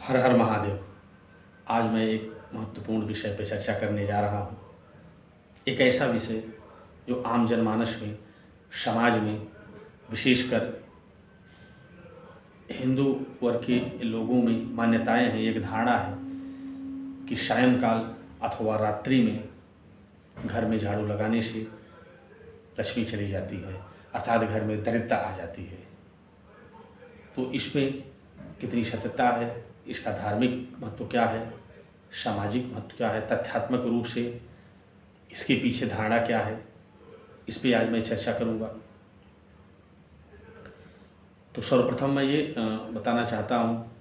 हर हर महादेव। आज मैं एक महत्वपूर्ण विषय पर चर्चा करने जा रहा हूँ। एक ऐसा विषय जो आम जनमानस में, समाज में, विशेषकर हिंदू वर्ग के लोगों में मान्यताएं हैं, एक धारणा है कि सायंकाल अथवा रात्रि में घर में झाड़ू लगाने से लक्ष्मी चली जाती है, अर्थात घर में दरिद्रता आ जाती है। तो इसमें कितनी सत्यता है, इसका धार्मिक महत्व क्या है, सामाजिक महत्व क्या है, तथ्यात्मक रूप से इसके पीछे धारणा क्या है, इस पे आज मैं चर्चा करूँगा। तो सर्वप्रथम मैं ये बताना चाहता हूँ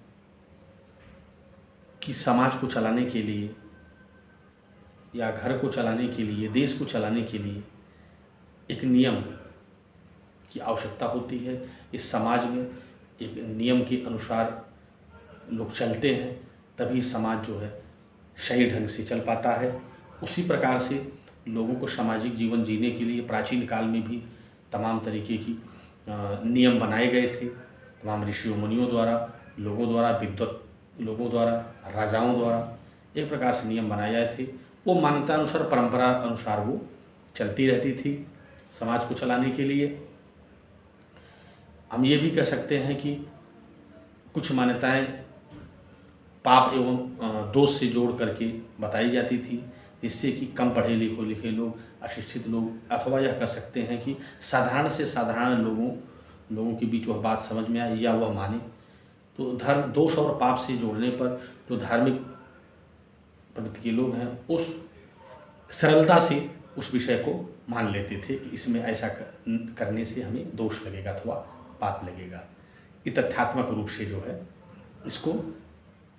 कि समाज को चलाने के लिए या घर को चलाने के लिए, देश को चलाने के लिए एक नियम की आवश्यकता होती है। इस समाज में एक नियम के अनुसार लोग चलते हैं, तभी समाज जो है सही ढंग से चल पाता है। उसी प्रकार से लोगों को सामाजिक जीवन जीने के लिए प्राचीन काल में भी तमाम तरीके की नियम बनाए गए थे। तमाम ऋषियों मुनियों द्वारा, लोगों द्वारा, विद्वत लोगों द्वारा, राजाओं द्वारा एक प्रकार से नियम बनाए गए थे। वो मान्यता अनुसार, परंपरा अनुसार वो चलती रहती थी समाज को चलाने के लिए। हम ये भी कह सकते हैं कि कुछ मान्यताएं पाप एवं दोष से जोड़ करके बताई जाती थी, जिससे कि कम पढ़े लिखे लोग, अशिक्षित लोग, अथवा यह कह सकते हैं कि साधारण से साधारण लोगों के बीच वह बात समझ में आए या वह माने। तो धर्म, दोष और पाप से जोड़ने पर जो धार्मिक प्रवृत्ति के लोग हैं, उस सरलता से उस विषय को मान लेते थे कि इसमें ऐसा करने से हमें दोष लगेगा अथवा पाप लगेगा। ये तथ्यात्मक रूप से जो है इसको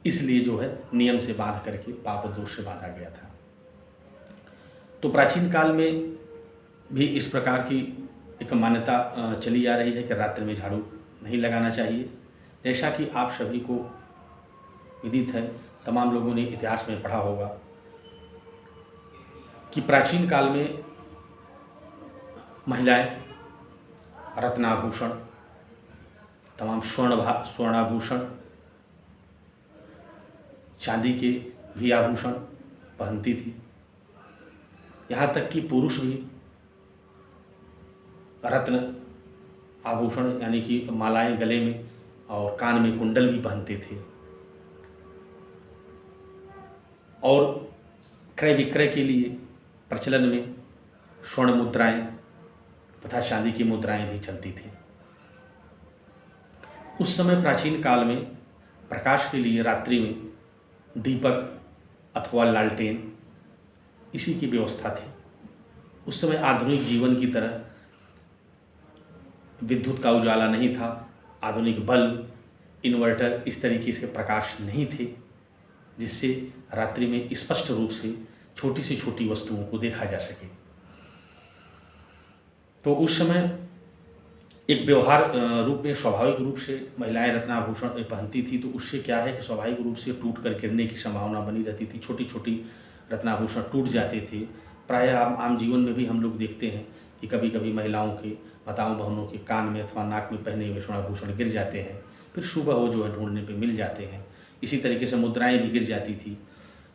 इसलिए जो है नियम से बांध करके, पाप और दोष से बांधा गया था। तो प्राचीन काल में भी इस प्रकार की एक मान्यता चली आ रही है कि रात्रि में झाड़ू नहीं लगाना चाहिए। जैसा कि आप सभी को विदित है, तमाम लोगों ने इतिहास में पढ़ा होगा कि प्राचीन काल में महिलाएं रत्नाभूषण, तमाम स्वर्णाभूषण, चांदी के भी आभूषण पहनती थी। यहाँ तक कि पुरुष भी रत्न आभूषण यानी कि मालाएं गले में और कान में कुंडल भी पहनते थे। और क्रय विक्रय के लिए प्रचलन में स्वर्ण मुद्राएं तथा चांदी की मुद्राएं भी चलती थी। उस समय प्राचीन काल में प्रकाश के लिए रात्रि में दीपक अथवा लालटेन इसी की व्यवस्था थी। उस समय आधुनिक जीवन की तरह विद्युत का उजाला नहीं था, आधुनिक बल्ब, इन्वर्टर इस तरीके से प्रकाश नहीं थे, जिससे रात्रि में स्पष्ट रूप से छोटी से छोटी वस्तुओं को देखा जा सके। तो उस समय एक व्यवहार रूप में स्वाभाविक रूप से महिलाएं रत्नाभूषण पहनती थी, तो उससे क्या है कि स्वाभाविक रूप से टूट कर गिरने की संभावना बनी रहती थी। छोटी छोटी रत्नाभूषण टूट जाते थे। प्रायः आम जीवन में भी हम लोग देखते हैं कि कभी कभी महिलाओं के, माताओं बहनों के कान में अथवा नाक में पहने हुए स्वर्णाभूषण गिर जाते हैं, फिर सुबह वो जो है ढूंढने पे मिल जाते हैं। इसी तरीके से मुद्राएं भी गिर जाती थी।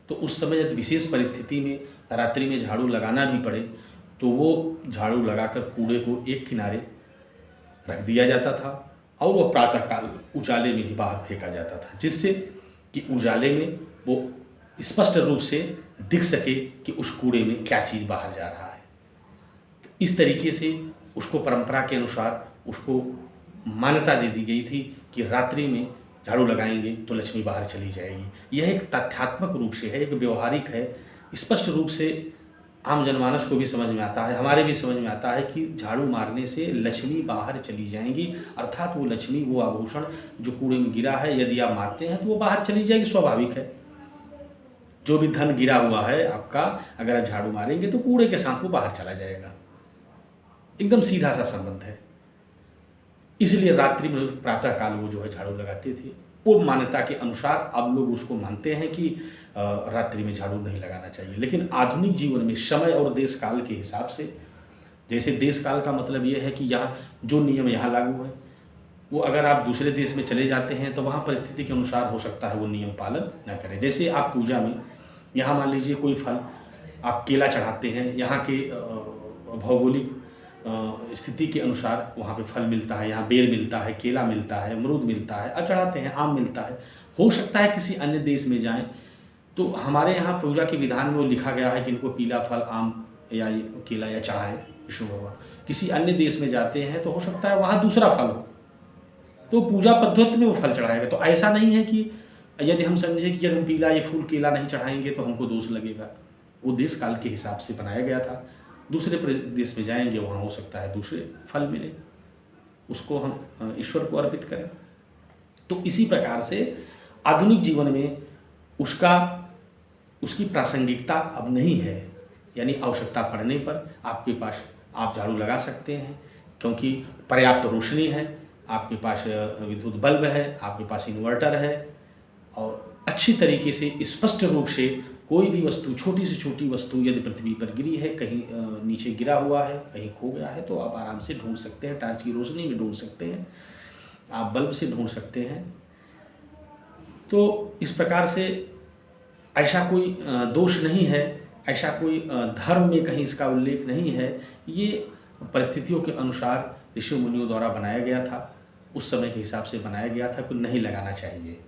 तो उस समय यदि विशेष परिस्थिति में रात्रि में झाड़ू लगाना भी पड़े, तो वो झाड़ू लगाकर कूड़े को एक किनारे रख दिया जाता था और वह प्रातःकाल उजाले में ही बाहर फेंका जाता था, जिससे कि उजाले में वो स्पष्ट रूप से दिख सके कि उस कूड़े में क्या चीज़ बाहर जा रहा है। तो इस तरीके से उसको परंपरा के अनुसार उसको मान्यता दे दी गई थी कि रात्रि में झाड़ू लगाएंगे तो लक्ष्मी बाहर चली जाएगी। यह एक तथ्यात्मक रूप से है, एक व्यवहारिक है, स्पष्ट रूप से आम जनमानस को भी समझ में आता है, हमारे भी समझ में आता है कि झाड़ू मारने से लक्ष्मी बाहर चली जाएंगी। अर्थात वो लक्ष्मी, वो आभूषण जो कूड़े में गिरा है, यदि आप मारते हैं तो वो बाहर चली जाएगी, स्वाभाविक है। जो भी धन गिरा हुआ है आपका, अगर आप झाड़ू मारेंगे तो कूड़े के साथ वो बाहर चला जाएगा। एकदम सीधा सा संबंध है। इसलिए रात्रि में प्रातःकाल वो जो है झाड़ू लगाते थे। वो मान्यता के अनुसार अब लोग उसको मानते हैं कि रात्रि में झाड़ू नहीं लगाना चाहिए। लेकिन आधुनिक जीवन में समय और देश काल के हिसाब से, जैसे देश काल का मतलब ये है कि यहाँ जो नियम यहाँ लागू है, वो अगर आप दूसरे देश में चले जाते हैं तो वहाँ परिस्थिति के अनुसार हो सकता है वो नियम पालन न करें। जैसे आप पूजा में यहाँ मान लीजिए कोई फल आप केला चढ़ाते हैं, यहाँ के भौगोलिक स्थिति के अनुसार वहाँ पे फल मिलता है, यहाँ बेर मिलता है, केला मिलता है, अमरूद मिलता है, आप चढ़ाते हैं, आम मिलता है। हो सकता है किसी अन्य देश में जाएँ तो हमारे यहाँ पूजा के विधान में वो लिखा गया है कि इनको पीला फल आम या केला या चढ़ाएँ विष्णु भगवान। किसी अन्य देश में जाते हैं तो हो सकता है वहाँ दूसरा फल हो, तो पूजा पद्धति में वो फल चढ़ाएगा। तो ऐसा नहीं है कि यदि हम समझें कि यदि हम पीला ये फूल केला नहीं चढ़ाएँगे तो हमको दोष लगेगा। वो देश काल के हिसाब से बनाया गया था। दूसरे देश में जाएँगे, वहाँ हो सकता है दूसरे फल मिले, उसको हम ईश्वर को अर्पित करें। तो इसी प्रकार से आधुनिक जीवन में उसकी प्रासंगिकता अब नहीं है, यानी आवश्यकता पड़ने पर आपके पास आप झाड़ू लगा सकते हैं, क्योंकि पर्याप्त रोशनी है, आपके पास विद्युत बल्ब है, आपके पास इन्वर्टर है और अच्छी तरीके से स्पष्ट रूप से कोई भी वस्तु, छोटी से छोटी वस्तु यदि पृथ्वी पर गिरी है, कहीं नीचे गिरा हुआ है, कहीं खो गया है, तो आप आराम से ढूंढ सकते हैं, टॉर्च की रोशनी में ढूंढ सकते हैं, आप बल्ब से ढूंढ सकते हैं। तो इस प्रकार से ऐसा कोई दोष नहीं है, ऐसा कोई धर्म में कहीं इसका उल्लेख नहीं है। ये परिस्थितियों के अनुसार ऋषि मुनियों द्वारा बनाया गया था, उस समय के हिसाब से बनाया गया था कि नहीं लगाना चाहिए।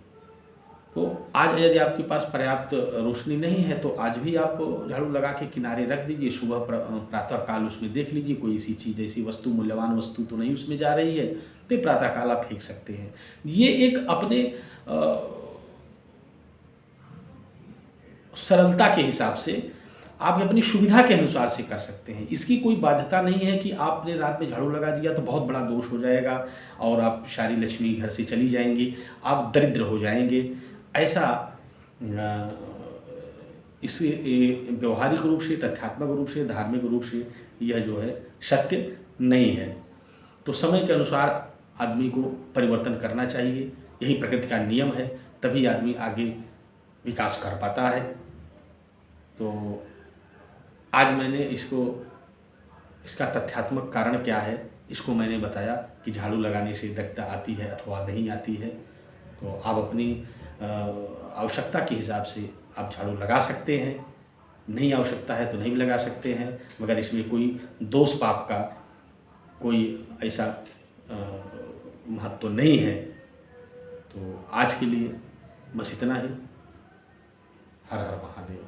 तो आज यदि आपके पास पर्याप्त रोशनी नहीं है तो आज भी आप झाड़ू लगा के किनारे रख दीजिए, सुबह प्रातः काल उसमें देख लीजिए कोई ऐसी चीज़, ऐसी वस्तु, मूल्यवान वस्तु तो नहीं उसमें जा रही है, तो प्रातः काल आप फेंक सकते हैं। ये एक अपने सरलता के हिसाब से आप अपनी सुविधा के अनुसार से कर सकते हैं। इसकी कोई बाध्यता नहीं है कि आपने रात में झाड़ू लगा दिया तो बहुत बड़ा दोष हो जाएगा और आप सारी लक्ष्मी घर से चली जाएंगी, आप दरिद्र हो जाएंगे। ऐसा इस व्यवहारिक रूप से, तथ्यात्मक रूप से, धार्मिक रूप से यह जो है सत्य नहीं है। तो समय के अनुसार आदमी को परिवर्तन करना चाहिए, यही प्रकृति का नियम है, तभी आदमी आगे विकास कर पाता है। तो आज मैंने इसका तथ्यात्मक कारण क्या है इसको मैंने बताया कि झाड़ू लगाने से दरिद्रता आती है अथवा नहीं आती है। तो आप अपनी आवश्यकता के हिसाब से आप झाड़ू लगा सकते हैं, नहीं आवश्यकता है तो नहीं भी लगा सकते हैं, मगर इसमें कोई दोष पाप का कोई ऐसा महत्व नहीं है। तो आज के लिए बस इतना ही। हर हर महादेव।